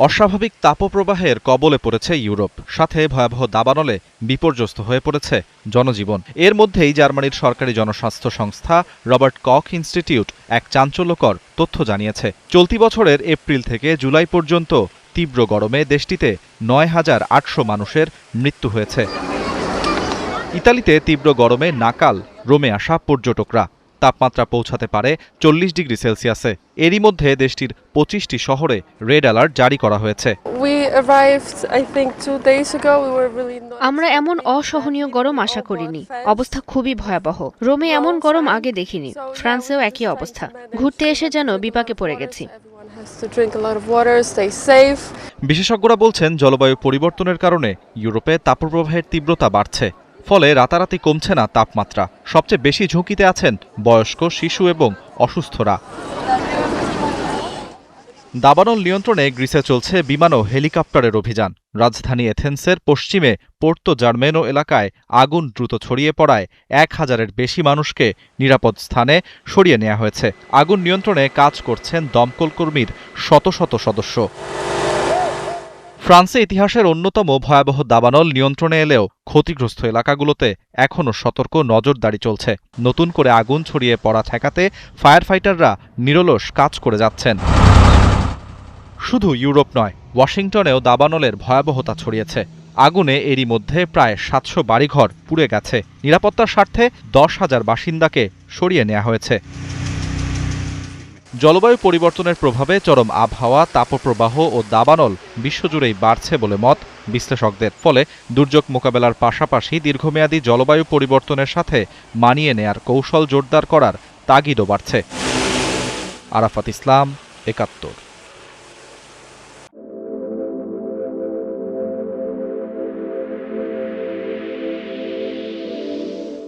অস্বাভাবিক তাপপ্রবাহের কবলে পড়েছে ইউরোপ, সাথে ভয়াবহ দাবানলে বিপর্যস্ত হয়ে পড়েছে জনজীবন। এর মধ্যেই জার্মানির সরকারি জনস্বাস্থ্য সংস্থা রবার্ট কখ ইনস্টিটিউট এক চাঞ্চল্যকর তথ্য জানিয়েছে। চলতি বছরের এপ্রিল থেকে জুলাই পর্যন্ত তীব্র গরমে দেশটিতে ৯,৮০০ মানুষের মৃত্যু হয়েছে। ইতালিতে তীব্র গরমে নাকাল রোমে আসা পর্যটকরা। তাপমাত্রা পৌঁছাতে পারে 40 ডিগ্রি সেলসিয়াসে। এরই মধ্যে দেশটির 25টি শহরে রেড অ্যালার্ট জারি করা হয়েছে। আমরা এমন অসহনীয় গরম আশা করিনি। অবস্থা খুবই ভয়াবহ। রোমে এমন গরম আগে দেখিনি। ফ্রান্সেও একই অবস্থা। ঘুরতে এসে যেন বিপাকে পড়ে গেছি। বিশেষজ্ঞরা বলছেন, জলবায়ু পরিবর্তনের কারণে ইউরোপে তাপপ্রবাহের তীব্রতা বাড়ছে। ফলে রাতারাতি কমছে না তাপমাত্রা। সবচেয়ে বেশি ঝুঁকিতে আছেন বয়স্ক, শিশু এবং অসুস্থরা। দাবানল নিয়ন্ত্রণে গ্রিসে চলছে বিমান ও হেলিকপ্টারের অভিযান। রাজধানী এথেন্সের পশ্চিমে পোর্তো জার্মেনো এলাকায় আগুন দ্রুত ছড়িয়ে পড়ায় ১,০০০-এর বেশি মানুষকে নিরাপদ স্থানে সরিয়ে নেওয়া হয়েছে। আগুন নিয়ন্ত্রণে কাজ করছেন দমকল কর্মীর শত শত সদস্য। ফ্রান্সে ইতিহাসের অন্যতম ভয়াবহ দাবানল নিয়ন্ত্রণে এলেও ক্ষতিগ্রস্ত এলাকাগুলোতে এখনও সতর্ক নজরদারি চলছে। নতুন করে আগুন ছড়িয়ে পড়া ঠেকাতে ফায়ার ফাইটাররা নিরলস কাজ করে যাচ্ছেন। শুধু ইউরোপ নয়, ওয়াশিংটনেও দাবানলের ভয়াবহতা ছড়িয়েছে। আগুনে এরই মধ্যে প্রায় ৭০০ বাড়িঘর পুড়ে গেছে। নিরাপত্তার স্বার্থে ১০,০০০ বাসিন্দাকে সরিয়ে নেওয়া হয়েছে। জলবায়ু পরিবর্তনের প্রভাবে চরম আবহাওয়া, তাপপ্রবাহ ও দাবানল বিশ্বজুড়েই বাড়ছে বলে মত বিশ্লেষকদের। ফলে দুর্যোগ মোকাবেলার পাশাপাশি দীর্ঘমেয়াদী জলবায়ু পরিবর্তনের সাথে মানিয়ে নেয়ার কৌশল জোরদার করার তাগিদও বাড়ছে। আরাফাত ইসলাম, ৭১।